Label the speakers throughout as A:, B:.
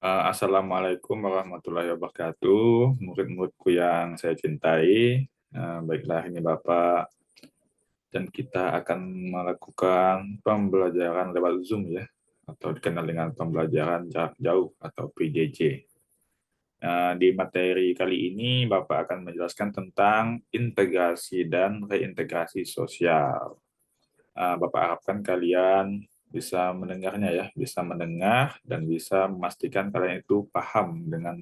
A: Assalamualaikum warahmatullahi wabarakatuh, murid-muridku yang saya cintai. Baiklah, ini Bapak, dan kita akan melakukan pembelajaran lewat Zoom ya, atau dikenal dengan pembelajaran jarak jauh atau PJJ. Di materi kali ini Bapak akan menjelaskan tentang integrasi dan reintegrasi sosial. Bapak harapkan kalian bisa mendengarnya ya, bisa mendengar dan bisa memastikan kalian itu paham dengan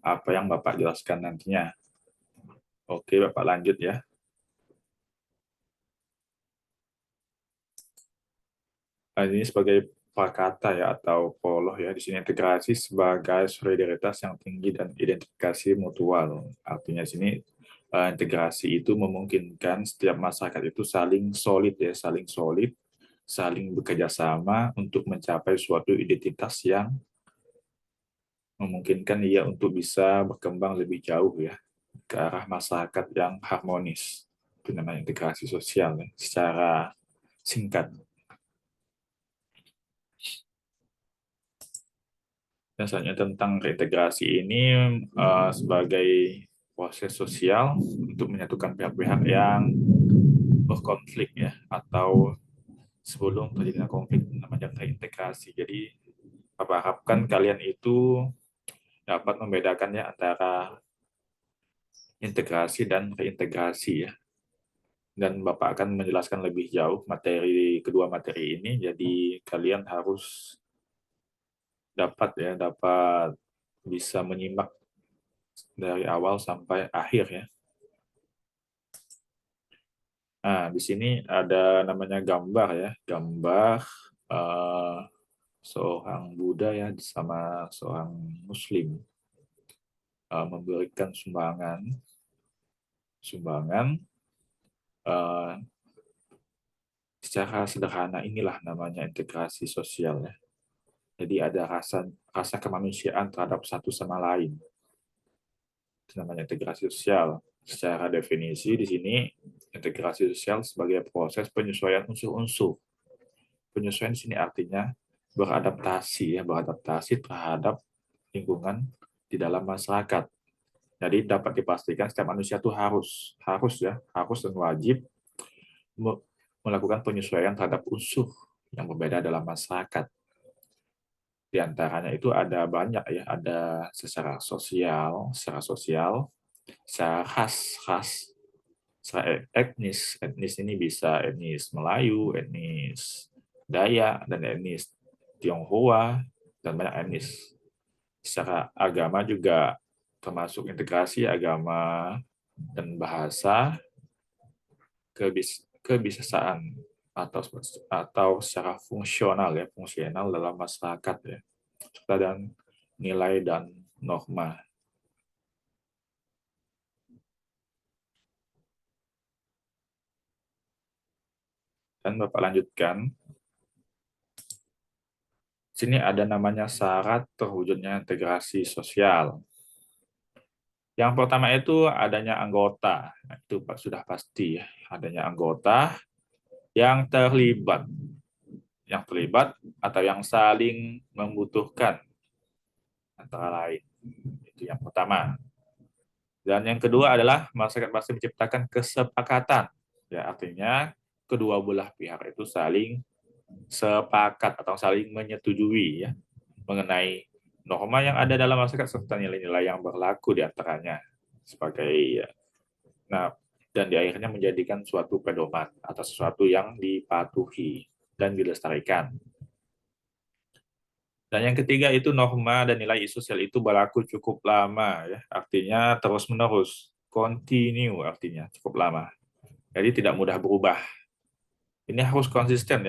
A: apa yang Bapak jelaskan nantinya. Oke, Bapak lanjut ya. Ini sebagai prakata ya atau poloh ya. Di sini integrasi sebagai solidaritas yang tinggi dan identifikasi mutual. Artinya di sini integrasi itu memungkinkan setiap masyarakat itu saling solid ya, saling bekerja sama untuk mencapai suatu identitas yang memungkinkan ia untuk bisa berkembang lebih jauh ya ke arah masyarakat yang harmonis. Itu namanya integrasi sosial ya, secara singkat. Biasanya tentang reintegrasi ini sebagai proses sosial untuk menyatukan pihak-pihak yang berkonflik ya atau sebelum terjadinya konflik namanya reintegrasi. Jadi apa harapkan kalian itu dapat membedakannya antara integrasi dan reintegrasi ya. Dan Bapak akan menjelaskan lebih jauh kedua materi ini, jadi kalian harus dapat bisa menyimak dari awal sampai akhir ya. Nah, di sini ada namanya gambar ya, gambar eh, seorang Buddha ya sama seorang Muslim memberikan sumbangan eh, secara sederhana. Inilah namanya integrasi sosial ya. Jadi ada rasa rasa kemanusiaan terhadap satu sama lain. Itu namanya integrasi sosial. Secara definisi di sini integrasi sosial sebagai proses penyesuaian unsur-unsur. Penyesuaian di sini artinya beradaptasi terhadap lingkungan di dalam masyarakat. Jadi dapat dipastikan setiap manusia itu harus dan wajib melakukan penyesuaian terhadap unsur yang berbeda dalam masyarakat. Di antaranya itu ada banyak ya, ada secara sosial, secara khas, secara etnis. Etnis ini bisa etnis Melayu, etnis Dayak, dan etnis Tionghoa, dan banyak etnis. Secara agama juga termasuk integrasi agama dan bahasa, kebiasaan atau secara fungsional dalam masyarakat ya, serta dan nilai dan norma. Dan Bapak lanjutkan, sini ada namanya syarat terwujudnya integrasi sosial. Yang pertama itu adanya anggota. Nah, itu sudah pasti ya, adanya anggota yang terlibat atau yang saling membutuhkan antara lain. Itu yang pertama. Dan yang kedua adalah masyarakat pasti menciptakan kesepakatan. Ya, artinya kedua belah pihak itu saling sepakat atau saling menyetujui ya mengenai norma yang ada dalam masyarakat serta nilai-nilai yang berlaku di antaranya sebagai ya. Nah, dan di akhirnya menjadikan suatu pedoman atau sesuatu yang dipatuhi dan dilestarikan. Dan yang ketiga itu norma dan nilai sosial itu berlaku cukup lama ya, artinya terus-menerus, continue artinya cukup lama. Jadi tidak mudah berubah. Ini harus konsisten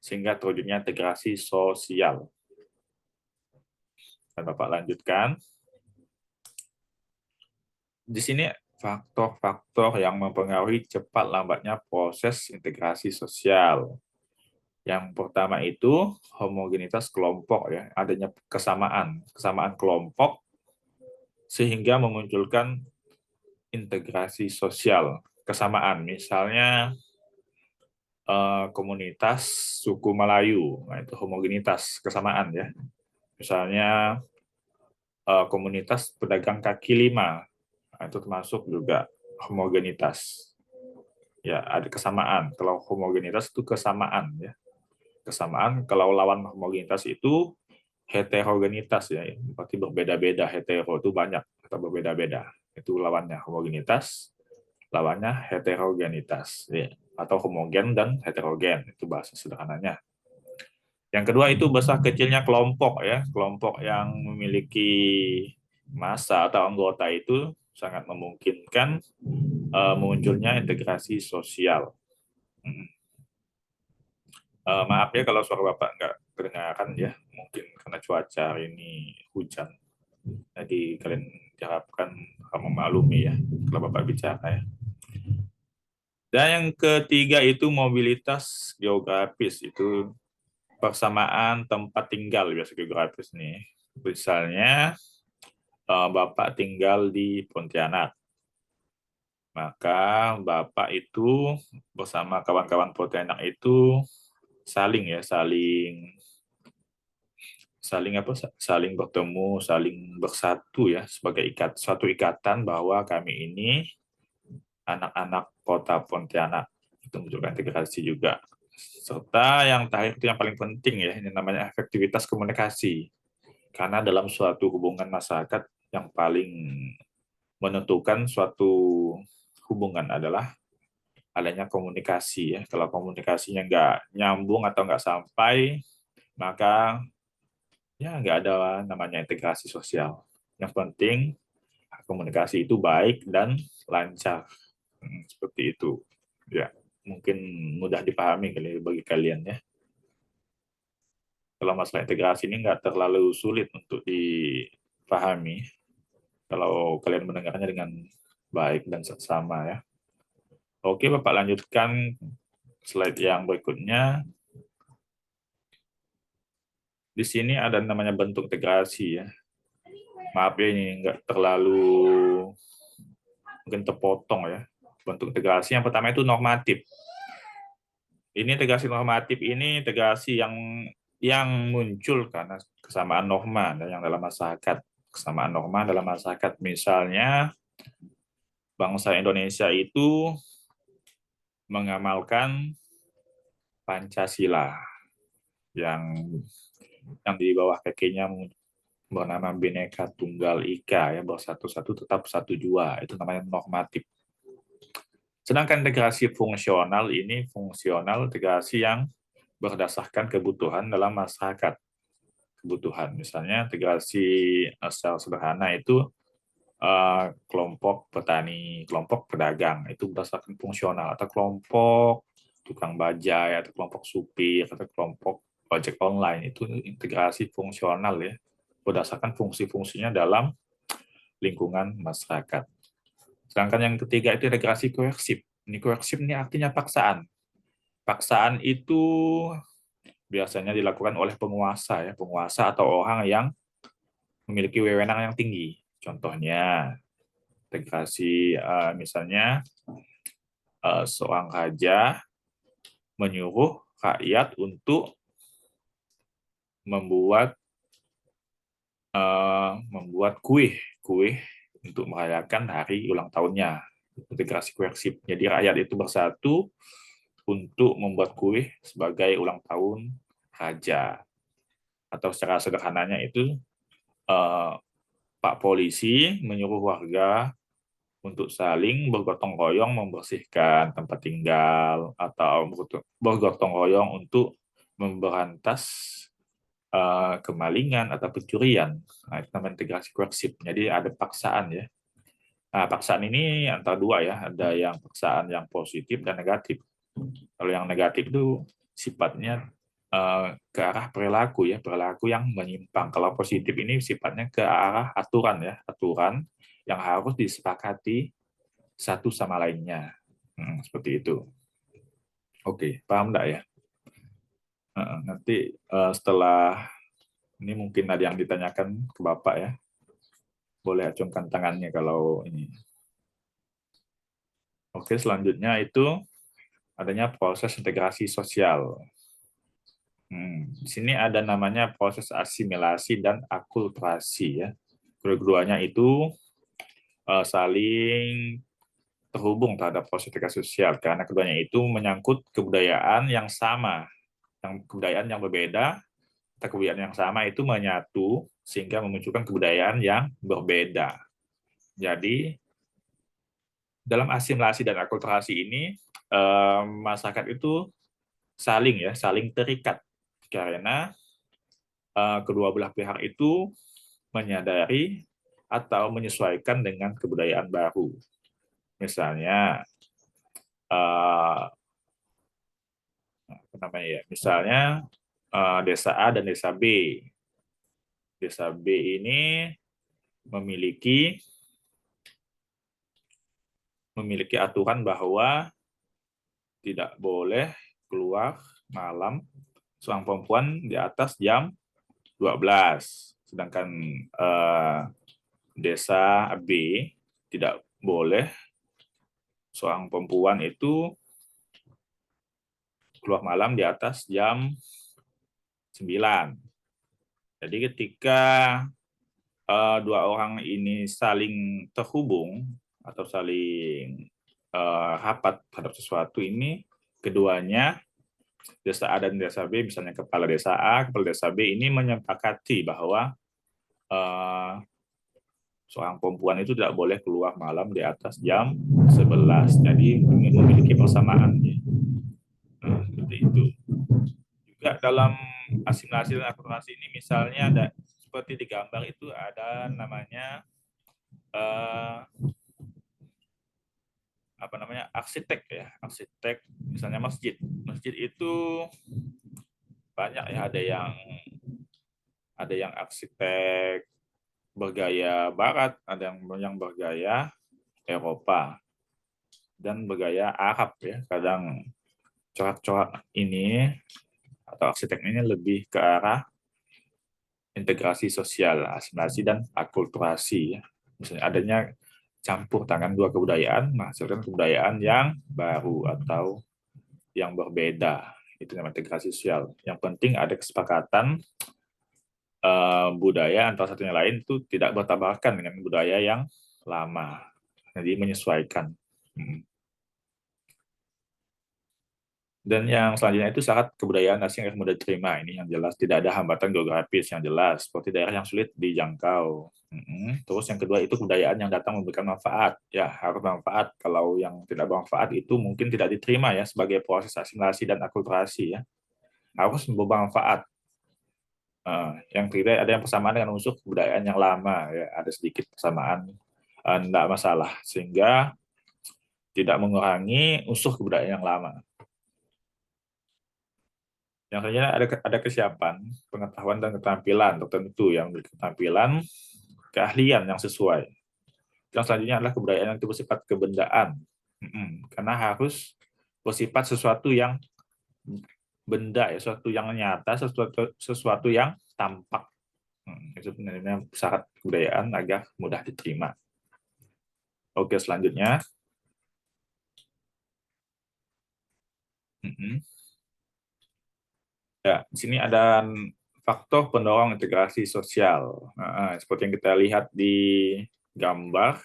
A: sehingga terwujudnya integrasi sosial. Dan Bapak lanjutkan. Di sini faktor-faktor yang mempengaruhi cepat lambatnya proses integrasi sosial. Yang pertama itu homogenitas kelompok ya, adanya kesamaan kelompok sehingga memunculkan integrasi sosial, kesamaan. Misalnya komunitas suku Melayu, nah itu homogenitas, kesamaan ya. Misalnya komunitas pedagang kaki lima, nah, itu termasuk juga homogenitas. Ya, ada kesamaan. Kalau homogenitas itu kesamaan ya. Kesamaan, kalau lawan homogenitas itu heterogenitas ya. Berarti berbeda-beda, hetero itu banyak atau berbeda-beda. Itu lawannya homogenitas, lawannya heterogenitas ya. Atau homogen dan heterogen, itu bahasa sederhananya. Yang kedua itu besar kecilnya kelompok ya, kelompok yang memiliki massa atau anggota itu sangat memungkinkan munculnya integrasi sosial. Maaf ya kalau suara Bapak nggak kedengaran ya, mungkin karena cuaca hari ini hujan. Jadi kalian diharapkan memaklumi ya kalau Bapak bicara ya. Dan yang ketiga itu mobilitas geografis, itu persamaan tempat tinggal biasa geografis nih. Misalnya Bapak tinggal di Pontianak, maka Bapak itu bersama kawan-kawan Pontianak itu saling ya, saling apa? Saling bertemu, saling bersatu ya sebagai satu ikatan bahwa kami ini anak-anak kota Pontianak. Itu menunjukkan integrasi juga. Serta yang terakhir itu yang paling penting ya, ini namanya efektivitas komunikasi. Karena dalam suatu hubungan masyarakat yang paling menentukan suatu hubungan adalah adanya komunikasi ya. Kalau komunikasinya nggak nyambung atau nggak sampai, maka ya nggak ada namanya integrasi sosial. Yang penting komunikasi itu baik dan lancar. Seperti itu. Ya, mungkin mudah dipahami kali bagi kalian ya. Kalau masalah integrasi ini nggak terlalu sulit untuk dipahami. Kalau kalian mendengarnya dengan baik dan seksama ya. Oke, Bapak lanjutkan slide yang berikutnya. Di sini ada namanya bentuk integrasi ya. Maaf ya ini nggak terlalu mungkin terpotong ya. Bentuk integrasi yang pertama itu normatif. Ini integrasi normatif ini integrasi yang muncul karena kesamaan norma yang dalam masyarakat. Kesamaan norma dalam masyarakat. Misalnya bangsa Indonesia itu mengamalkan Pancasila yang di bawah kakinya bernama Bhinneka Tunggal Ika ya, bersatu-satu tetap satu jua, itu namanya normatif. Sedangkan integrasi fungsional ini fungsional integrasi yang berdasarkan kebutuhan dalam masyarakat. Kebutuhan misalnya integrasi secara sederhana itu kelompok petani, kelompok pedagang itu berdasarkan fungsional, atau kelompok tukang bajai, atau kelompok supir, atau kelompok ojek online itu integrasi fungsional ya, berdasarkan fungsi-fungsinya dalam lingkungan masyarakat. Sedangkan yang ketiga itu integrasi koersif. Ini koersif ini artinya paksaan. Paksaan itu biasanya dilakukan oleh penguasa ya, penguasa atau orang yang memiliki wewenang yang tinggi. Contohnya integrasi misalnya seorang raja menyuruh rakyat untuk membuat kue untuk merayakan hari ulang tahunnya. Integrasi koersif. Jadi rakyat itu bersatu untuk membuat kue sebagai ulang tahun raja. Atau secara sederhananya itu Pak Polisi menyuruh warga untuk saling bergotong royong membersihkan tempat tinggal atau bergotong royong untuk memberantas kemalingan atau pencurian. Nah, itu namanya integrasi koersif. Jadi ada paksaan ya. Nah, paksaan ini antara dua ya, ada yang paksaan yang positif dan negatif. Kalau yang negatif itu sifatnya ke arah perilaku ya, perilaku yang menyimpang. Kalau positif ini sifatnya ke arah aturan ya, aturan yang harus disepakati satu sama lainnya. Seperti itu. Oke, paham enggak ya? Nanti setelah ini mungkin ada yang ditanyakan ke Bapak ya. Boleh acungkan tangannya kalau ini. Oke, selanjutnya itu adanya proses integrasi sosial. di sini ada namanya proses asimilasi dan akulturasi ya. Kedua-duanya itu saling terhubung terhadap proses integrasi sosial karena keduanya itu menyangkut kebudayaan yang sama, yang kebudayaan yang berbeda atau kebudayaan yang sama itu menyatu sehingga memunculkan kebudayaan yang berbeda. Jadi dalam asimilasi dan akulturasi ini masyarakat itu saling terikat karena kedua belah pihak itu menyadari atau menyesuaikan dengan kebudayaan baru. Misalnya apa namanya ya? Misalnya desa A dan desa B. Desa B ini memiliki aturan bahwa tidak boleh keluar malam seorang perempuan di atas jam 12. Sedangkan desa B tidak boleh seorang perempuan itu keluar malam di atas jam 9. Jadi ketika dua orang ini saling terhubung atau saling rapat terhadap sesuatu ini, keduanya desa A dan desa B, misalnya kepala desa A, kepala desa B ini menyepakati bahwa seorang perempuan itu tidak boleh keluar malam di atas jam 11. Jadi memiliki persamaan. Nah, seperti itu. Juga dalam asimilasi dan akulturasi ini misalnya ada seperti di gambar itu ada namanya arsitek ya, arsitek misalnya masjid itu banyak ya, ada yang arsitek bergaya barat, ada yang bergaya Eropa dan bergaya Arab ya. Kadang corak-corak ini atau arsitek ini lebih ke arah integrasi sosial, asimilasi dan akulturasi ya. Misalnya adanya campur tangan dua kebudayaan menghasilkan kebudayaan yang baru atau yang berbeda. Itu namanya integrasi sosial. Yang penting ada kesepakatan budaya antara satunya lain itu tidak bertabrakan dengan budaya yang lama. Jadi menyesuaikan. Dan yang selanjutnya itu syarat kebudayaan asing yang mudah diterima. Ini yang jelas tidak ada hambatan geografis yang jelas, seperti daerah yang sulit dijangkau. Terus yang kedua itu kebudayaan yang datang memberikan manfaat. Ya, harus bermanfaat. Kalau yang tidak bermanfaat itu mungkin tidak diterima ya sebagai proses asimilasi dan akulturasi ya. Harus bermanfaat. Yang ketiga ada yang persamaan dengan unsur kebudayaan yang lama ya, ada sedikit persamaan, tidak masalah sehingga tidak mengurangi unsur kebudayaan yang lama. Yang selanjutnya ada kesiapan, pengetahuan dan keterampilan tertentu yang memiliki keterampilan, keahlian yang sesuai. Yang selanjutnya adalah kebudayaan yang bersifat kebendaan, karena harus bersifat sesuatu yang benda ya, sesuatu yang nyata, sesuatu yang tampak. Itu sebenarnya syarat kebudayaan agar mudah diterima. Oke, selanjutnya. Ya, di sini ada faktor pendorong integrasi sosial. Seperti yang kita lihat di gambar,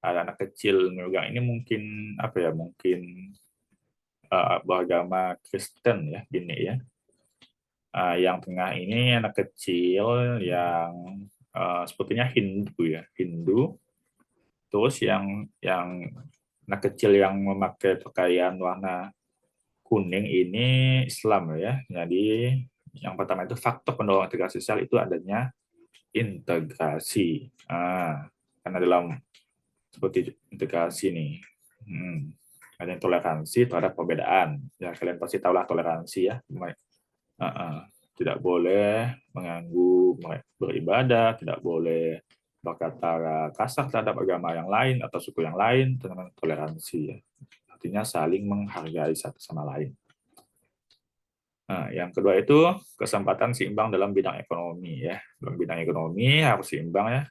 A: ada anak kecil memegang ini mungkin apa ya? Mungkin beragama Kristen ya, gini ya. Yang tengah ini anak kecil yang sepertinya Hindu ya, Hindu. Terus yang anak kecil yang memakai pakaian warna kuning ini Islam ya. Jadi yang pertama itu faktor pendorong integrasi sosial itu adanya integrasi. Karena dalam seperti integrasi nih, ada toleransi terhadap perbedaan. Ya kalian pasti tahulah toleransi ya. Tidak boleh mengganggu beribadah, tidak boleh berkata kasar terhadap agama yang lain atau suku yang lain, dengan toleransi ya. Artinya saling menghargai satu sama lain. Nah, yang kedua itu kesempatan seimbang dalam bidang ekonomi ya. Dalam bidang ekonomi harus seimbang ya.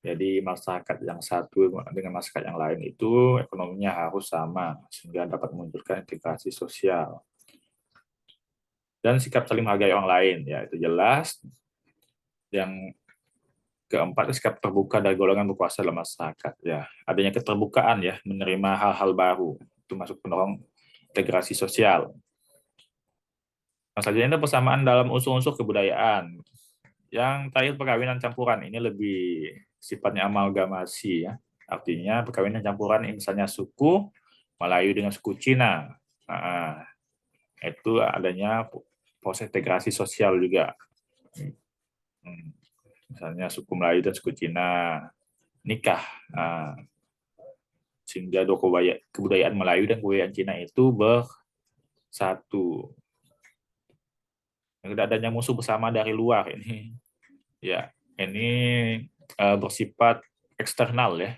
A: Jadi masyarakat yang satu dengan masyarakat yang lain itu ekonominya harus sama sehingga dapat memunculkan integrasi sosial. dan sikap saling menghargai orang lain, ya itu jelas. Yang keempat, sikap terbuka dari golongan berkuasa dalam masyarakat. Ya, adanya keterbukaan ya, menerima hal-hal baru, itu masuk pendorong integrasi sosial. Nah, selanjutnya ada persamaan dalam unsur-unsur kebudayaan. Yang terakhir, perkawinan campuran. Ini lebih sifatnya amalgamasi ya. Artinya perkawinan campuran misalnya suku Melayu dengan suku Cina. Nah, itu adanya proses integrasi sosial juga. Misalnya suku Melayu dan suku Cina nikah. Nah, sehingga dua kebudayaan Melayu dan kebudayaan Cina itu bersatu. Tidak adanya musuh bersama dari luar ini. Ya, ini bersifat eksternal ya.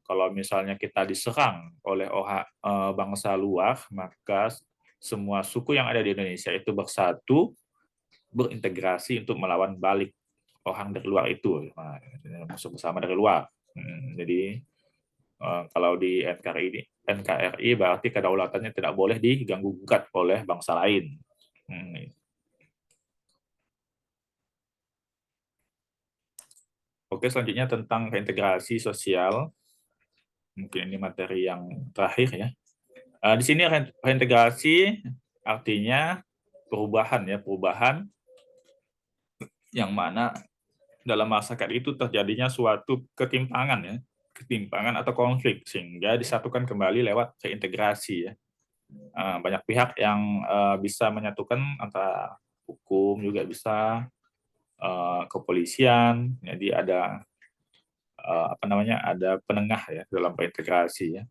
A: Kalau misalnya kita diserang oleh bangsa luar, maka semua suku yang ada di Indonesia itu bersatu, berintegrasi untuk melawan balik orang dari luar itu. Nah, musuh bersama dari luar. Jadi kalau di NKRI berarti kedaulatannya tidak boleh diganggu gugat oleh bangsa lain. Oke, selanjutnya tentang reintegrasi sosial. Mungkin ini materi yang terakhir ya. Di sini reintegrasi artinya perubahan ya, perubahan yang mana dalam masyarakat itu terjadinya suatu ketimpangan ya, ketimpangan atau konflik sehingga disatukan kembali lewat reintegrasi ya. Banyak pihak yang bisa menyatukan antara hukum juga bisa, kepolisian, jadi ada ada penengah ya dalam reintegrasi ya.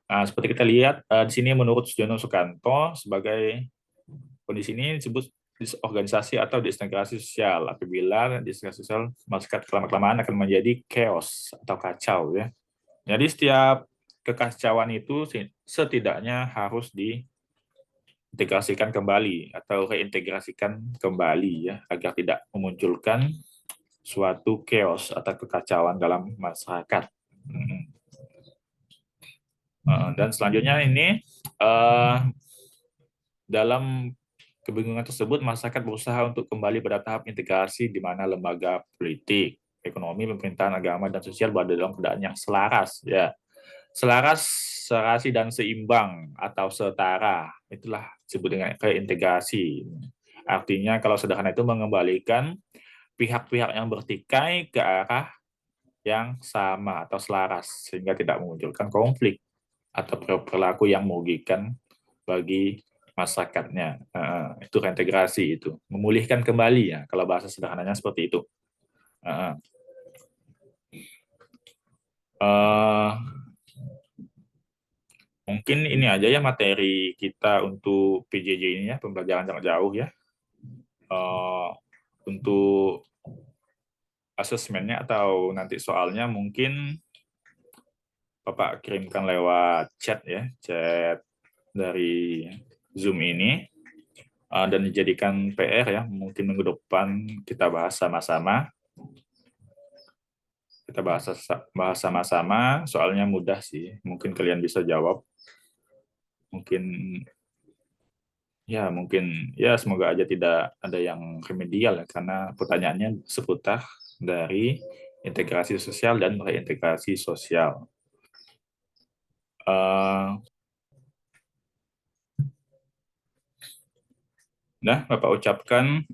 A: Nah, seperti kita lihat di sini menurut Sujono Sukanto sebagai kondisi ini disebut disorganisasi atau disintegrasi sosial. Apabila disintegrasi sosial masyarakat kelamaan akan menjadi chaos atau kacau ya. Jadi setiap kekacauan itu setidaknya harus diintegrasikan kembali atau reintegrasikan kembali ya agar tidak memunculkan suatu chaos atau kekacauan dalam masyarakat. Dan selanjutnya ini dalam kebingungan tersebut masyarakat berusaha untuk kembali pada tahap integrasi di mana lembaga politik, ekonomi, pemerintahan, agama, dan sosial berada dalam keadaan yang selaras ya. Selaras, serasi, dan seimbang atau setara. Itulah disebut dengan reintegrasi. Artinya kalau sederhana itu mengembalikan pihak-pihak yang bertikai ke arah yang sama atau selaras sehingga tidak memunculkan konflik atau perilaku yang merugikan bagi masyarakatnya. Itu reintegrasi itu, memulihkan kembali ya kalau bahasa sederhananya seperti itu. Mungkin ini aja ya materi kita untuk PJJ ini ya, pembelajaran jarak jauh ya. Untuk asesmennya atau nanti soalnya mungkin Bapak kirimkan lewat chat ya, chat dari Zoom ini, dan dijadikan PR ya, mungkin minggu depan kita bahas sama-sama. Kita bahas sama-sama, soalnya mudah sih, mungkin kalian bisa jawab. Mungkin semoga aja tidak ada yang remedial ya, karena pertanyaannya seputar dari integrasi sosial dan reintegrasi sosial. Bapak ucapkan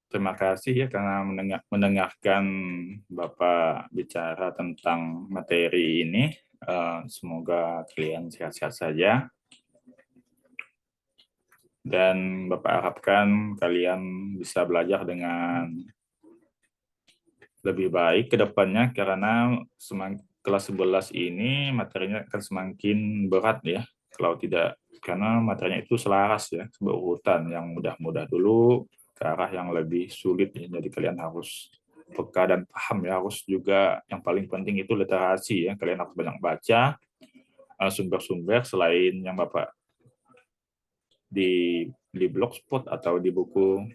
A: terima kasih ya karena mendengarkan Bapak bicara tentang materi ini. Semoga kalian sehat-sehat saja. Dan Bapak harapkan kalian bisa belajar dengan lebih baik ke depannya karena kelas 11 ini materinya akan semakin berat ya. Kalau tidak, karena materinya itu selaras ya, berurutan yang mudah-mudah dulu ke arah yang lebih sulit ya. Jadi kalian harus peka dan paham ya, harus juga yang paling penting itu literasi ya. Kalian harus banyak baca sumber-sumber selain yang Bapak di blogspot atau di buku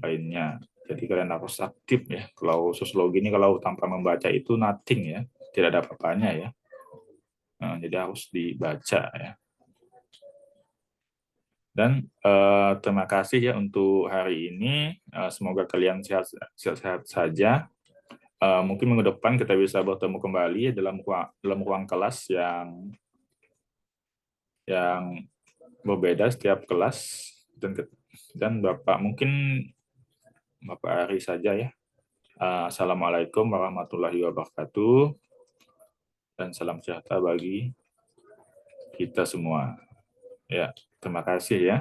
A: lainnya. Jadi kalian harus aktif ya. Kalau sosiologi ini kalau tanpa membaca itu nothing ya, tidak ada apa-apanya ya. Jadi harus dibaca ya. Dan terima kasih ya untuk hari ini. Semoga kalian sehat-sehat saja. Mungkin minggu depan kita bisa bertemu kembali dalam ruang kelas yang berbeda setiap kelas, dan Bapak mungkin Bapak Ari saja ya. Assalamualaikum warahmatullahi wabarakatuh, dan salam sejahtera bagi kita semua. Ya, terima kasih ya.